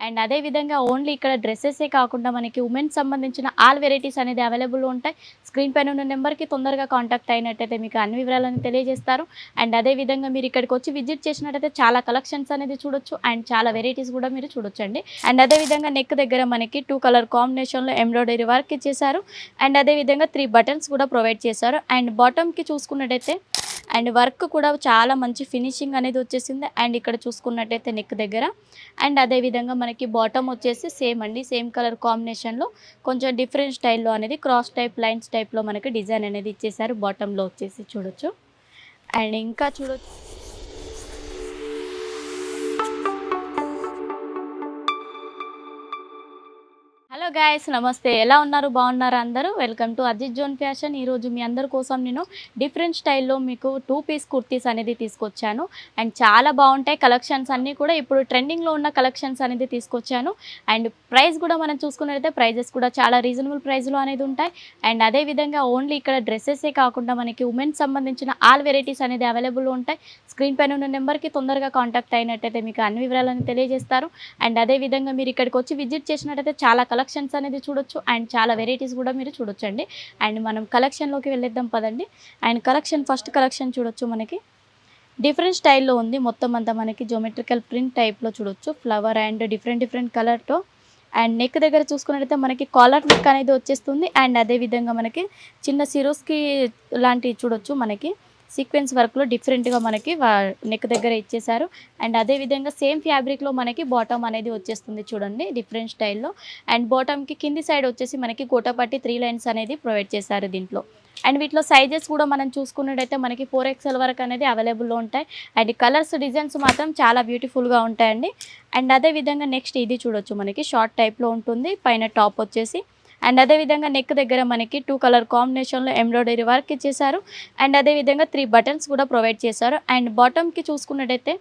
And అదే విధంగా only ఇక్కడ డ్రెస్సెసే కాకుండా మనకి ఉమెన్స్ సంబంధించిన ఆల్ వెరైటీస్ అనేది అవైలబుల్ ఉంటాయి. స్క్రీన్ పైన ఉన్న నెంబర్‌కి తొందరగా కాంటాక్ట్ అయినట్టయితే మీకు అన్ని వివరాలను తెలియజేస్తారు. అండ్ అదే విధంగా మీరు ఇక్కడికి వచ్చి విజిట్ చేసినట్టయితే చాలా కలెక్షన్స్ అనేది చూడొచ్చు. అండ్ చాలా వెరైటీస్ కూడా మీరు చూడొచ్చండి. అండ్ అదే విధంగా నెక్ దగ్గర మనకి 2 కలర్ కాంబినేషన్‌లో ఎంబ్రాయిడరీ వర్క్ ఇచ్చేసారు. అండ్ అదే విధంగా 3 బటన్స్ కూడా ప్రొవైడ్ చేశారు. అండ్ బాటమ్‌కి చూసుకున్నట్టయితే అండ్ వర్క్ కూడా చాలా మంచి ఫినిషింగ్ అనేది వచ్చేసింది. అండ్ ఇక్కడ చూసుకున్నట్టయితే నెక్ దగ్గర అండ్ అదే విధంగా మనకి బాటమ్ వచ్చేసి సేమ్ అండి. సేమ్ కలర్ కాంబినేషన్‌లో కొంచెం డిఫరెంట్ స్టైల్‌లో అనేది క్రాస్ టైప్, లైన్స్ టైప్‌లో మనకి డిజైన్ అనేది ఇచ్చేసారు. బాటమ్‌లో వచ్చేసి చూడొచ్చు. అండ్ ఇంకా చూడొచ్చు. హలో గాయ్స్, నమస్తే. ఎలా ఉన్నారు? బాగున్నారా అందరూ? Welcome to Ajith zone fashion. ఈరోజు మీ అందరి కోసం నేను డిఫరెంట్ స్టైల్లో మీకు 2 పీస్ కుర్తీస్ అనేది తీసుకొచ్చాను. అండ్ చాలా బాగుంటాయి కలెక్షన్స్ అన్నీ కూడా. ఇప్పుడు ట్రెండింగ్లో ఉన్న కలెక్షన్స్ అనేది తీసుకొచ్చాను. అండ్ ప్రైస్ కూడా మనం చూసుకున్నట్లయితే ప్రైజెస్ కూడా చాలా రీజనబుల్ ప్రైస్లో అనేది ఉంటాయి. అండ్ అదే విధంగా ఓన్లీ ఇక్కడ డ్రెస్సెసే కాకుండా మనకి ఉమెన్స్ సంబంధించిన ఆల్ వెరైటీస్ అనేది అవైలబుల్ ఉంటాయి. స్క్రీన్ పైన ఉన్న నెంబర్కి తొందరగా కాంటాక్ట్ అయినట్టయితే మీకు అన్ని వివరాలను తెలియజేస్తారు. అండ్ అదే విధంగా మీరు ఇక్కడికి వచ్చి విజిట్ చేసినట్టయితే చాలా కలెక్షన్స్ అనేది చూడొచ్చు. అండ్ చాలా వెరైటీస్ కూడా మీరు చూడొచ్చండి. అండ్ మనం కలెక్షన్లోకి వెళ్ళేద్దాం పదండి. అండ్ ఫస్ట్ కలెక్షన్ చూడొచ్చు. మనకి డిఫరెంట్ స్టైల్లో ఉంది. మొత్తం అంతా మనకి జియోమెట్రికల్ ప్రింట్ టైప్లో చూడొచ్చు. ఫ్లవర్ అండ్ డిఫరెంట్ కలర్తో. అండ్ నెక్ దగ్గర చూసుకున్నట్టయితే మనకి కాలర్ నెక్ అనేది వచ్చేస్తుంది. అండ్ అదే విధంగా మనకి చిన్న సిరోస్కి లాంటివి చూడొచ్చు. మనకి సీక్వెన్స్ వర్క్లో డిఫరెంట్గా మనకి నెక్ దగ్గర ఇచ్చేసారు. అండ్ అదే విధంగా సేమ్ ఫ్యాబ్రిక్లో మనకి బాటమ్ అనేది వచ్చేస్తుంది చూడండి, డిఫరెంట్ స్టైల్లో. అండ్ బాటమ్కి కింది సైడ్ వచ్చేసి మనకి గోటపట్టి 3 లైన్స్ అనేది ప్రొవైడ్ చేశారు దీంట్లో. అండ్ వీటిలో సైజెస్ కూడా మనం చూసుకున్నట్టయితే మనకి 4XL వరకు అనేది అవైలబుల్లో ఉంటాయి. అండ్ కలర్స్, డిజైన్స్ మాత్రం చాలా బ్యూటిఫుల్గా ఉంటాయండి. అండ్ అదే విధంగా నెక్స్ట్ ఇది చూడొచ్చు. మనకి షార్ట్ టైప్లో ఉంటుంది. పైన టాప్ వచ్చేసి అండ్ అదే విధంగా నెక్ దగ్గర మనకి 2 కలర్ కాంబినేషన్‌లో ఎంబ్రాయిడరీ వర్క్ ఇచ్చేసారు. అండ్ అదే విధంగా 3 బటన్స్ కూడా ప్రొవైడ్ చేశారు. అండ్ బాటమ్‌కి చూసుకున్నట్టయితే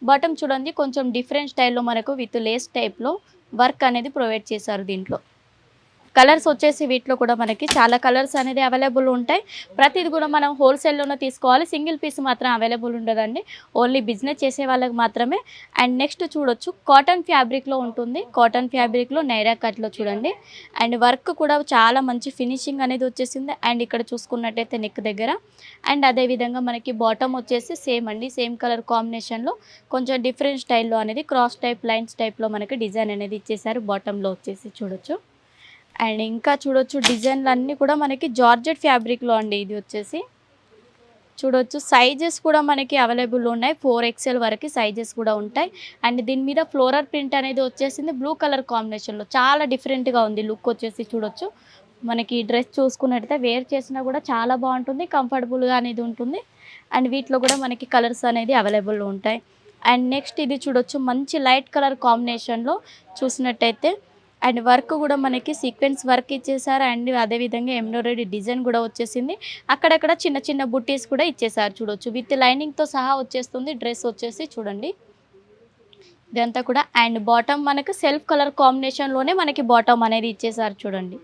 బాటమ్ చూడండి, కొంచెం డిఫరెంట్ స్టైల్‌లో మనకు విత్ లేస్ టైప్‌లో వర్క్ అనేది ప్రొవైడ్ చేశారు దీంట్లో. కలర్స్ వచ్చేసి వీటిలో కూడా మనకి చాలా కలర్స్ అనేది అవైలబుల్ ఉంటాయి. ప్రతిది కూడా మనం హోల్సేల్‌లోనే తీసుకోవాలి. సింగిల్ పీస్ మాత్రం అవైలబుల్ ఉండదండి. ఓన్లీ బిజినెస్ చేసే వాళ్ళకి మాత్రమే. అండ్ నెక్స్ట్ చూడొచ్చు, కాటన్ ఫ్యాబ్రిక్‌లో ఉంటుంది. కాటన్ ఫ్యాబ్రిక్‌లో నైరా కట్‌లో చూడండి. అండ్ వర్క్ కూడా చాలా మంచి ఫినిషింగ్ అనేది వచ్చేసింది. అండ్ ఇక్కడ చూసుకున్నట్టయితే నెక్ దగ్గర అండ్ అదే విధంగా మనకి బాటమ్ వచ్చేసి సేమ్ అండి. సేమ్ కలర్ కాంబినేషన్‌లో కొంచెం డిఫరెంట్ స్టైల్‌లో అనేది క్రాస్ టైప్, లైన్స్ టైప్‌లో మనకి డిజైన్ అనేది ఇచ్చేసారు. బాటమ్‌లో వచ్చేసి చూడొచ్చు. అండ్ ఇంకా చూడొచ్చు, డిజైన్‌లన్నీ కూడా మనకి జార్జెట్ ఫ్యాబ్రిక్‌లో అండి ఇది వచ్చేసి. చూడొచ్చు, సైజెస్ కూడా మనకి అవైలబుల్ ఉన్నాయి. 4XL వరకు సైజెస్ కూడా ఉంటాయి. అండ్ దీని మీద ఫ్లోరల్ ప్రింట్ అనేది వచ్చేసింది బ్లూ కలర్ కాంబినేషన్‌లో. చాలా డిఫరెంట్‌గా ఉంది లుక్ వచ్చేసి చూడొచ్చు. మనకి డ్రెస్ చూసుకున్నట్టయితే వేర్ చేసినా కూడా చాలా బాగుంటుంది. కంఫర్టబుల్‌గా అనేది ఉంటుంది. అండ్ వీటిలో కూడా మనకి కలర్స్ అనేది అవైలబుల్‌లో ఉంటాయి. అండ్ నెక్స్ట్ ఇది చూడొచ్చు, మంచి లైట్ కలర్ కాంబినేషన్‌లో చూసినట్టయితే అండ్ వర్క్ కూడా మనకి సీక్వెన్స్ వర్క్ ఇచ్చేసారు. అండ్ అదే విధంగా ఎంబ్రాయిడరీ డిజైన్ కూడా వచ్చేసింది. అక్కడక్కడ చిన్న చిన్న బుట్టీస్ కూడా ఇచ్చేసారు చూడొచ్చు. విత్ లైనింగ్‌తో సహా వచ్చేస్తుంది డ్రెస్ వచ్చేసి చూడండి ఇదంతా కూడా. అండ్ బాటమ్ మనకు సెల్ఫ్ కలర్ కాంబినేషన్‌లోనే మనకి బాటమ్ అనేది ఇచ్చేసారు చూడండి.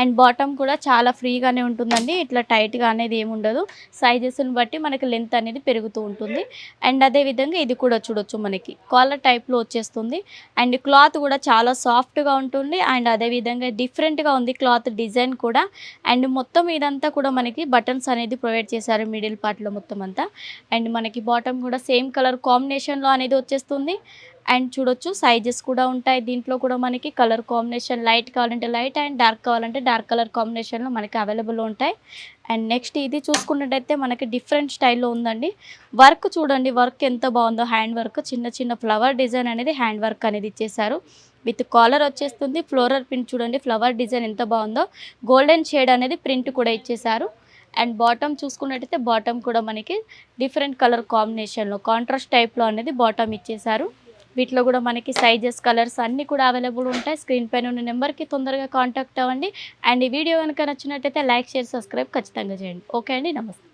అండ్ బాటమ్ కూడా చాలా ఫ్రీగానే ఉంటుందండి. ఇట్లా టైట్‌గా అనేది ఏమి ఉండదు. సైజెస్‌ని బట్టి మనకి లెంత్ అనేది పెరుగుతూ ఉంటుంది. అండ్ అదే విధంగా ఇది కూడా చూడొచ్చు, మనకి కాలర్ టైప్‌లో వచ్చేస్తుంది. అండ్ క్లాత్ కూడా చాలా సాఫ్ట్‌గా ఉంటుంది. అండ్ అదే విధంగా డిఫరెంట్‌గా ఉంది క్లాత్ డిజైన్ కూడా. అండ్ మొత్తం ఇదంతా కూడా మనకి బటన్స్ అనేది ప్రొవైడ్ చేశారు మిడిల్ పార్ట్‌లో మొత్తం అంతా. అండ్ మనకి బాటమ్ కూడా సేమ్ కలర్ కాంబినేషన్‌లో అనేది వచ్చేస్తుంది. అండ్ చూడొచ్చు, సైజెస్ కూడా ఉంటాయి దీంట్లో కూడా. మనకి కలర్ కాంబినేషన్ లైట్ కావాలంటే లైట్ అండ్ డార్క్ కావాలంటే డార్క్ కలర్ కాంబినేషన్‌లో మనకి అవైలబుల్ ఉంటాయి. అండ్ నెక్స్ట్ ఇది చూసుకున్నట్టయితే మనకి డిఫరెంట్ స్టైల్‌లో ఉందండి. వర్క్ చూడండి, వర్క్ ఎంత బాగుందో. హ్యాండ్ వర్క్, చిన్న చిన్న ఫ్లవర్ డిజైన్ అనేది హ్యాండ్ వర్క్ అనేది ఇచ్చేసారు. విత్ కాలర్ వచ్చేస్తుంది. ఫ్లోరల్ ప్రింట్ చూడండి, ఫ్లవర్ డిజైన్ ఎంత బాగుందో. గోల్డెన్ షేడ్ అనేది ప్రింట్ కూడా ఇచ్చేసారు. అండ్ బాటమ్ చూసుకున్నట్టయితే బాటమ్ కూడా మనకి డిఫరెంట్ కలర్ కాంబినేషన్‌లో కాంట్రాస్ట్ టైప్‌లో అనేది బాటమ్ ఇచ్చేసారు. వీటిలో కూడా మనకి సైజెస్, కలర్స్ అన్నీ కూడా అవైలబుల్ ఉంటాయి. స్క్రీన్ పైన ఉన్న నెంబర్‌కి తొందరగా కాంటాక్ట్ అవ్వండి. అండ్ ఈ వీడియో కనుక నచ్చినట్టయితే లైక్, షేర్, సబ్స్క్రైబ్ ఖచ్చితంగా చేయండి. ఓకే అండి, నమస్తే.